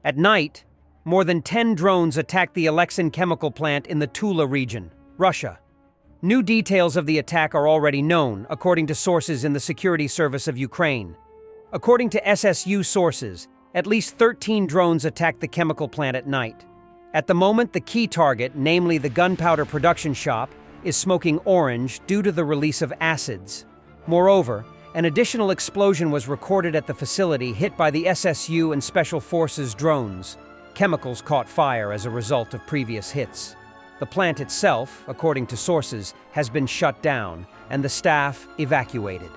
At night, more than 10 drones attacked the Alexin chemical plant in the Tula region, Russia. New details of the attack are already known, according to sources in the Security Service of Ukraine. According to SSU sources, at least 13 drones attacked the chemical plant at night. At the moment, the key target, namely the gunpowder production shop, is smoking orange due to the release of acids. Moreover, an additional explosion was recorded at the facility hit by the SSU and Special Forces drones. Chemicals caught fire as a result of previous hits. The plant itself, according to sources, has been shut down and the staff evacuated.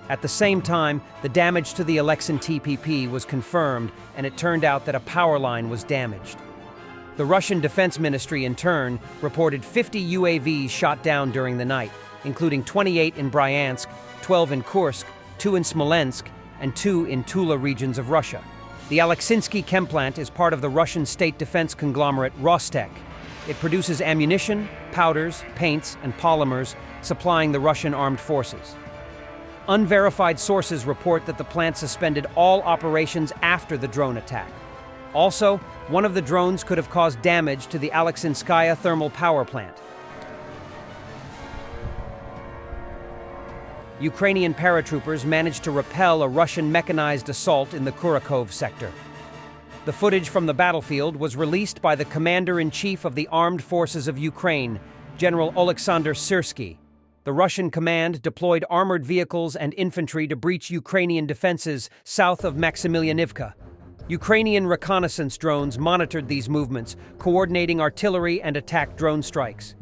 At the same time, the damage to the Alexin TPP was confirmed, and it turned out that a power line was damaged. The Russian Defense Ministry, in turn, reported 50 UAVs shot down during the night, including 28 in Bryansk, 12 in Kursk, 2 in Smolensk, and 2 in Tula regions of Russia. The Alexinsky chem plant is part of the Russian state defense conglomerate Rostec. It produces ammunition, powders, paints, and polymers, supplying the Russian armed forces. Unverified sources report that the plant suspended all operations after the drone attack. Also, one of the drones could have caused damage to the Alexinskaya thermal power plant. Ukrainian paratroopers managed to repel a Russian mechanized assault in the Kurakhove sector. The footage from the battlefield was released by the Commander-in-Chief of the Armed Forces of Ukraine, General Oleksandr Syrsky. The Russian command deployed armored vehicles and infantry to breach Ukrainian defenses south of Maximilianivka. Ukrainian reconnaissance drones monitored these movements, coordinating artillery and attack drone strikes.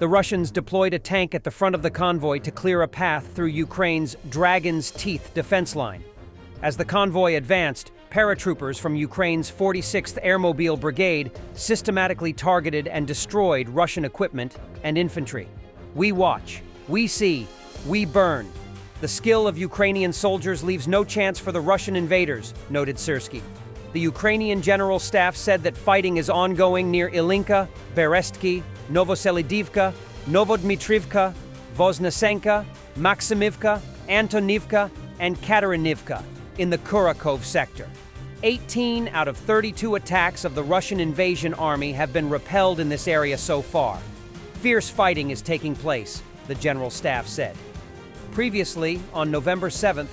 The Russians deployed a tank at the front of the convoy to clear a path through Ukraine's Dragon's Teeth defense line. As the convoy advanced, paratroopers from Ukraine's 46th Airmobile Brigade systematically targeted and destroyed Russian equipment and infantry. We watch, we see, we burn. The skill of Ukrainian soldiers leaves no chance for the Russian invaders, noted Syrsky. The Ukrainian General Staff said that fighting is ongoing near Ilinka, Berestki, Novoselidivka, Novodmitrivka, Voznesenka, Maximivka, Antonivka, and Katarinivka in the Kurakhove sector. 18 out of 32 attacks of the Russian invasion army have been repelled in this area so far. Fierce fighting is taking place, the General Staff said. Previously, on November 7th,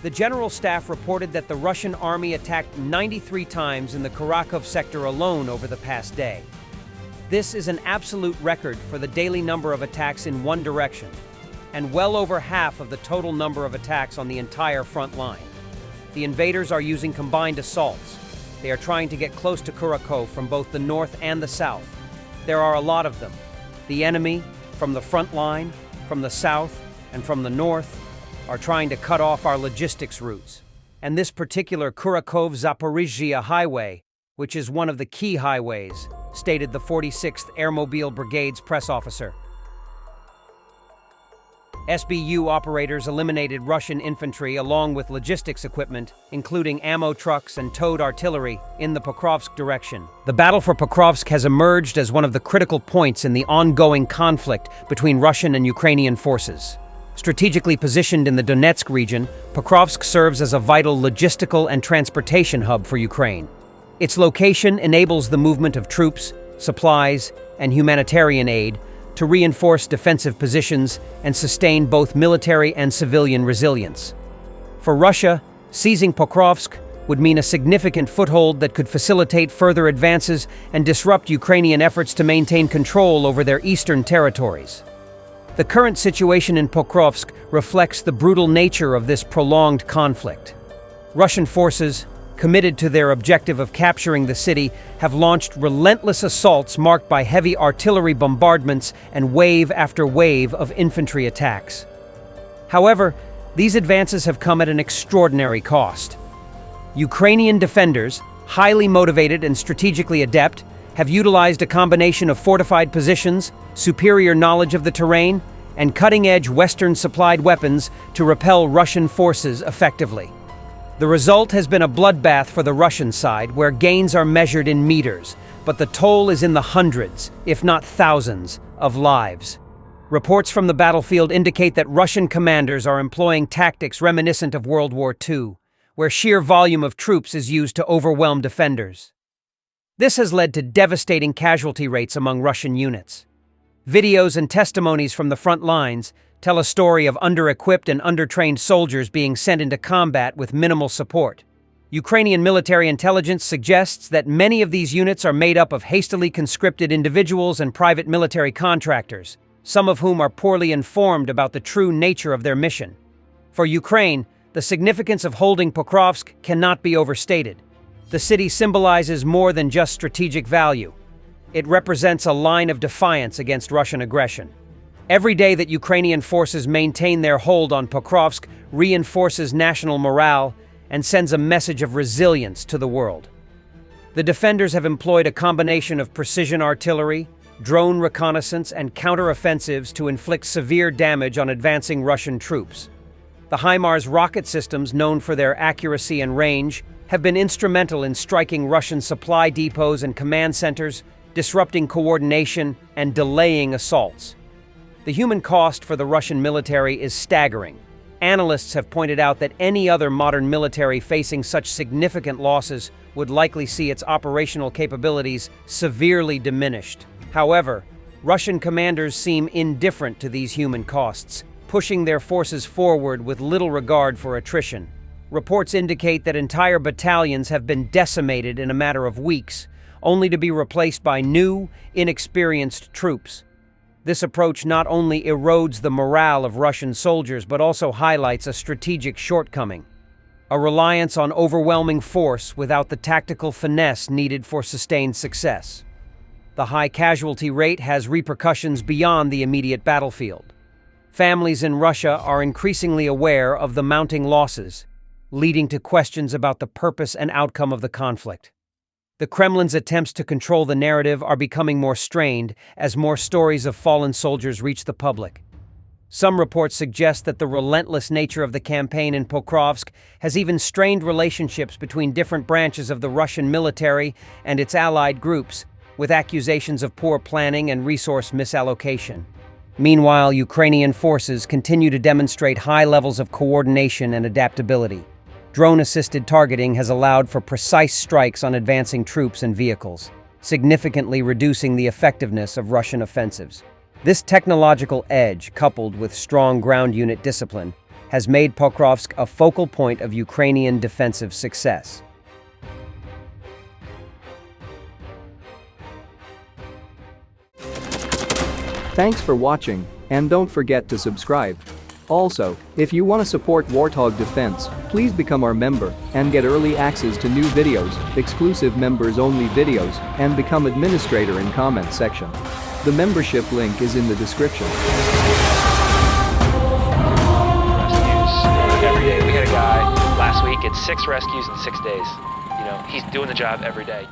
the General Staff reported that the Russian army attacked 93 times in the Kurakhove sector alone over the past day. This is an absolute record for the daily number of attacks in one direction, and well over half of the total number of attacks on the entire front line. The invaders are using combined assaults. They are trying to get close to Kurakhove from both the north and the south. There are a lot of them. The enemy, from the front line, from the south, and from the north, are trying to cut off our logistics routes. And this particular Kurakhove-Zaporizhzhia highway, which is one of the key highways, stated the 46th Airmobile Brigade's press officer. SBU operators eliminated Russian infantry along with logistics equipment, including ammo trucks and towed artillery, in the Pokrovsk direction. The battle for Pokrovsk has emerged as one of the critical points in the ongoing conflict between Russian and Ukrainian forces. Strategically positioned in the Donetsk region, Pokrovsk serves as a vital logistical and transportation hub for Ukraine. Its location enables the movement of troops, supplies, and humanitarian aid to reinforce defensive positions and sustain both military and civilian resilience. For Russia, seizing Pokrovsk would mean a significant foothold that could facilitate further advances and disrupt Ukrainian efforts to maintain control over their eastern territories. The current situation in Pokrovsk reflects the brutal nature of this prolonged conflict. Russian forces, committed to their objective of capturing the city, have launched relentless assaults marked by heavy artillery bombardments and wave after wave of infantry attacks. However, these advances have come at an extraordinary cost. Ukrainian defenders, highly motivated and strategically adept, have utilized a combination of fortified positions, superior knowledge of the terrain, and cutting-edge Western-supplied weapons to repel Russian forces effectively. The result has been a bloodbath for the Russian side, where gains are measured in meters, but the toll is in the hundreds, if not thousands, of lives. Reports from the battlefield indicate that Russian commanders are employing tactics reminiscent of World War II, where sheer volume of troops is used to overwhelm defenders. This has led to devastating casualty rates among Russian units. Videos and testimonies from the front lines tell a story of under-equipped and under-trained soldiers being sent into combat with minimal support. Ukrainian military intelligence suggests that many of these units are made up of hastily conscripted individuals and private military contractors, some of whom are poorly informed about the true nature of their mission. For Ukraine, the significance of holding Pokrovsk cannot be overstated. The city symbolizes more than just strategic value. It represents a line of defiance against Russian aggression. Every day that Ukrainian forces maintain their hold on Pokrovsk reinforces national morale and sends a message of resilience to the world. The defenders have employed a combination of precision artillery, drone reconnaissance, and counter-offensives to inflict severe damage on advancing Russian troops. The HIMARS rocket systems, known for their accuracy and range, have been instrumental in striking Russian supply depots and command centers, disrupting coordination and delaying assaults. The human cost for the Russian military is staggering. Analysts have pointed out that any other modern military facing such significant losses would likely see its operational capabilities severely diminished. However, Russian commanders seem indifferent to these human costs, pushing their forces forward with little regard for attrition. Reports indicate that entire battalions have been decimated in a matter of weeks, only to be replaced by new, inexperienced troops. This approach not only erodes the morale of Russian soldiers, but also highlights a strategic shortcoming: a reliance on overwhelming force without the tactical finesse needed for sustained success. The high casualty rate has repercussions beyond the immediate battlefield. Families in Russia are increasingly aware of the mounting losses, leading to questions about the purpose and outcome of the conflict. The Kremlin's attempts to control the narrative are becoming more strained as more stories of fallen soldiers reach the public. Some reports suggest that the relentless nature of the campaign in Pokrovsk has even strained relationships between different branches of the Russian military and its allied groups, with accusations of poor planning and resource misallocation. Meanwhile, Ukrainian forces continue to demonstrate high levels of coordination and adaptability. Drone-assisted targeting has allowed for precise strikes on advancing troops and vehicles, significantly reducing the effectiveness of Russian offensives. This technological edge, coupled with strong ground unit discipline, has made Pokrovsk a focal point of Ukrainian defensive success. Thanks for watching, and don't forget to subscribe. Also, if you want to support Warthog Defense, please become our member and get early access to new videos, exclusive members-only videos, and become administrator in comment section. The membership link is in the description. Rescues every day. We had a guy last week, it's 6 rescues in 6 days. You know, he's doing the job every day.